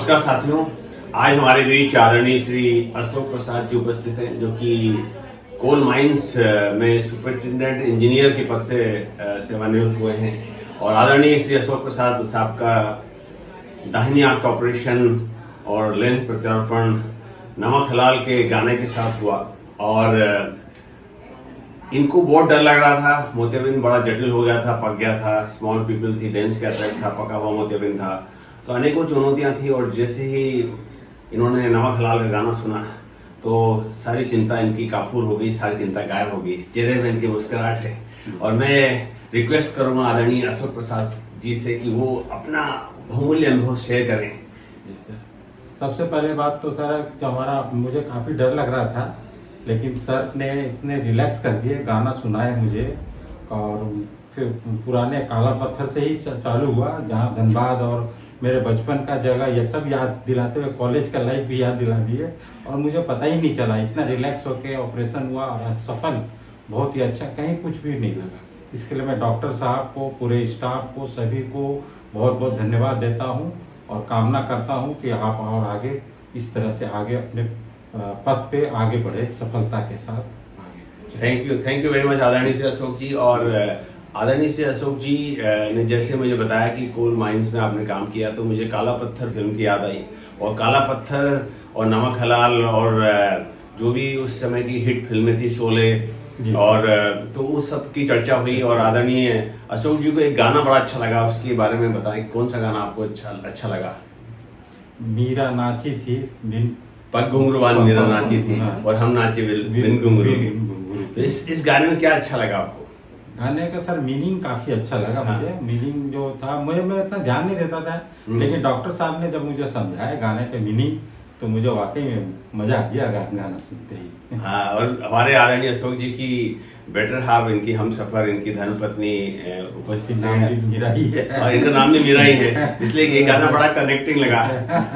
नमस्कार साथियों, आज हमारे बीच आदरणीय श्री अशोक प्रसाद जी उपस्थित हैं, जो कि कोल माइंस में सुपरिटेंडेंट इंजीनियर के पद से सेवानिवृत्त हुए हैं। और आदरणीय श्री अशोक प्रसाद साहब का दाहिनी आंख का ऑपरेशन और लेंस प्रत्यारोपण नमक हलाल के गाने के साथ हुआ। और इनको बहुत डर लग रहा था, मोतियाबिंद बड़ा जटिल हो गया था, पक गया था, स्मॉल पीपल थी, डेंस का अटैक था, पका हुआ मोतियाबिंद था, तो अनेकों चुनौतियां थी। और जैसे ही इन्होंने नमक हलाल का गाना सुना तो सारी चिंता इनकी काफूर हो गई, सारी चिंता गायब हो गई, चेहरे में इनकी मुस्कुराहट है। और मैं रिक्वेस्ट करूंगा आदरणीय अशोक प्रसाद जी से कि वो अपना बहुमूल्य अनुभव शेयर करें। सबसे पहले बात तो सर मुझे काफी डर लग रहा था, लेकिन सर ने इतने रिलैक्स कर दिए, गाना सुनाए मुझे। और फिर पुराने काला पत्थर से ही चालू हुआ, जहाँ धनबाद और मेरे बचपन का जगह ये सब याद दिलाते हुए कॉलेज का लाइफ भी याद दिला दिए। और मुझे पता ही नहीं चला, इतना रिलैक्स होके ऑपरेशन हुआ और आज सफल, बहुत ही अच्छा, कहीं कुछ भी नहीं लगा। इसके लिए मैं डॉक्टर साहब को, पूरे स्टाफ को, सभी को बहुत बहुत धन्यवाद देता हूँ और कामना करता हूँ कि आप और आगे इस तरह से आगे अपने पद पे आगे बढ़े सफलता के साथ आगे। थैंक यू वेरी मच आदरणीय श्री अशोक जी। और आदरणीय श्री अशोक जी ने जैसे मुझे बताया कि कोल माइंस में आपने काम किया, तो मुझे काला पत्थर फिल्म की याद आई। और काला पत्थर और नमक हलाल और जो भी उस समय की हिट फिल्में थी, शोले, और तो उस सब की चर्चा हुई। और आदरणीय अशोक जी को एक गाना बड़ा अच्छा लगा, उसके बारे में बताएं, कौन सा गाना आपको अच्छा लगा? मीरा नाची थी बिन पग घुंघरूवान मीरा नाची थी और हम नाचे बिन घुंघरू। तो इस गाने में क्या अच्छा लगा आपको? गाने का सर मीनिंग काफी अच्छा लगा मुझे। मीनिंग जो था मैं इतना ध्यान नहीं देता था, लेकिन डॉक्टर साहब ने जब मुझे समझाया गाने के मीनिंग, तो मुझे वाकई में मजा आ गया गाना सुनते ही। हाँ, और हमारे आदरणीय अशोक जी की बेटर हाफ, इनकी हम सफर, इनकी धर्मपत्नी उपस्थित है, मीरा ही है और इनका नाम भी मीरा ही है, इसलिए ये गाना बड़ा कनेक्टिंग लगा।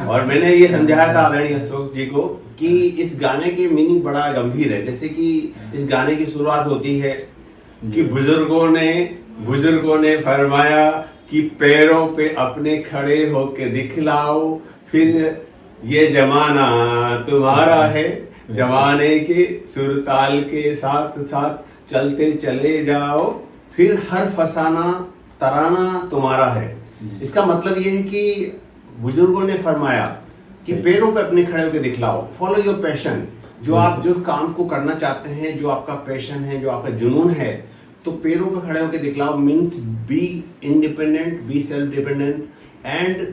और मैंने ये समझाया था आदरणीय अशोक जी को कि इस गाने की मीनिंग बड़ा गंभीर है। जैसे कि इस गाने की शुरुआत होती है कि बुजुर्गों ने फरमाया कि पैरों पे अपने खड़े होके दिखलाओ, फिर ये जमाना तुम्हारा है, जमाने के सुरताल के साथ साथ चलते चले जाओ, फिर हर फसाना तराना तुम्हारा है। इसका मतलब ये है कि बुजुर्गों ने फरमाया कि पैरों पे अपने खड़े होकर दिखलाओ, फॉलो योर पैशन। जो आप जो काम को करना चाहते हैं, जो आपका पैशन है, जो आपका जुनून है, तो पैरों पे खड़े होकर दिखलाओ। Means be independent, be self dependent and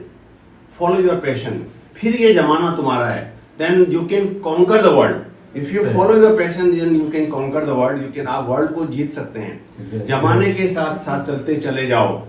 follow your passion. फिर ये जमाना तुम्हारा है, then you can conquer the world. If you follow your passion then you can conquer the world. You can, आप वर्ल्ड को जीत सकते हैं। जमाने के साथ साथ चलते चले जाओ,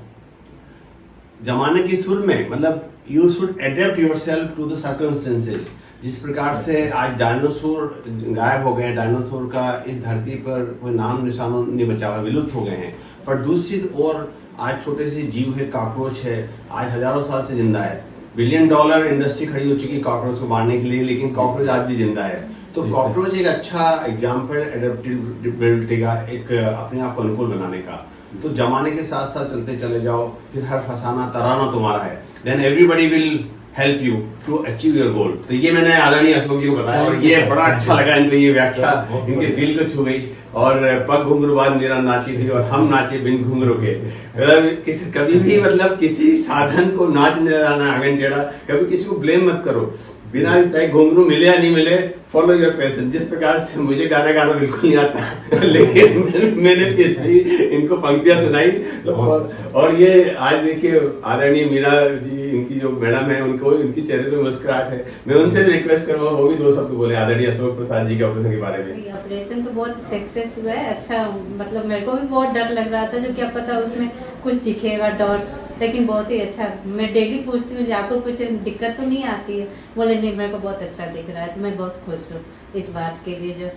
जमाने की सुर में, मतलब you should adapt yourself to the circumstances. जिस प्रकार से आज डायनासोर गायब हो गए, डायनासोर का इस धरती पर कोई नाम निशान नहीं बचा हुआ, विलुप्त हो गए हैं। पर दूसरी ओर आज छोटे से जीव है, कॉकरोच है, आज हजारों साल से जिंदा है। $1 बिलियन इंडस्ट्री खड़ी हो चुकी है कॉकरोच को मारने के लिए, लेकिन कॉकरोच आज भी जिंदा है। तो कॉकरोच एक अच्छा एग्जाम्पल एडेप्टेबिलिटी का, एक अपने आप को अनुकूल बनाने का। तो जमाने के साथ साथ चलते चले जाओ, फिर हर फसाना तराना तुम्हारा है, then everybody will help you to achieve your goal. तो ये मैंने आदरणीय अशोक जी को बताया और ये बड़ा अच्छा लगा इनको, ये व्याख्या इनके दिल को छू गई। और पग घुंघरूवान मीरा नाची थी और हम नाचे बिन घुंघरू के। मतलब कभी भी, मतलब किसी साधन को नाचने जाना आगे टेढ़ा, कभी किसी को ब्लेम मत करो, बिना चाहे घुंघरू मिले या नहीं मिले, फॉलो योर पैशन। जिस प्रकार से मुझे गाना गाना बिल्कुल नहीं आता लेकिन मैंने फिर भी इनको पंक्तियां सुनाई। तो और ये आज देखिए आदरणीय मीरा जी, इनकी जो मैडम है, उनको इनकी चेहरे पे मुस्कुराहट है। मैं उनसे भी रिक्वेस्ट करूंगा वो भी 2 शब्द बोले आदरणीय अशोक प्रसाद जी के ऑपरेशन के बारे में। ऑपरेशन तो बहुत सक्सेस हुआ है, अच्छा। मतलब मेरे को भी बहुत डर लग रहा था, जो क्या पता उसमें कुछ दिखेगा डॉट्स, लेकिन बहुत ही अच्छा। मैं डेली पूछती हूँ आपको कुछ दिक्कत तो नहीं आती है? बोले नहीं, मेरे को बहुत अच्छा दिख रहा है। तो मैं बहुत खुश हूँ इस बात के लिए जो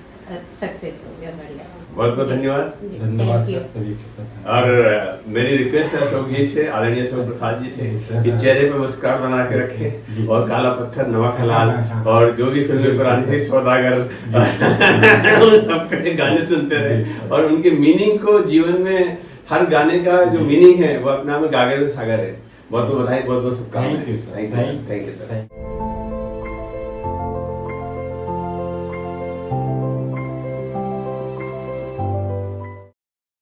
सक्सेस हो गया। बढ़िया, बहुत बहुत धन्यवाद। धन्यवाद सभी के साथ। और मेरी रिक्वेस्ट है अशोक जी से, आदरणीय अशोक प्रसाद जी से, कि चेहरे पे मुस्कुराहट बना के रखे। और काला पत्थर, नमक हलाल और जो भी फिल्में पुरानी थी, सौदागर, उन सबके गाने सुनते रहे और उनके मीनिंग को जीवन में, हर गाने का जो मीनिंग है वो अपने आप में गागर में सागर है। बहुत बहुत बधाई, बहुत बहुत थैंक शुभकामनाएं। You sir, thank you sir. Thank you.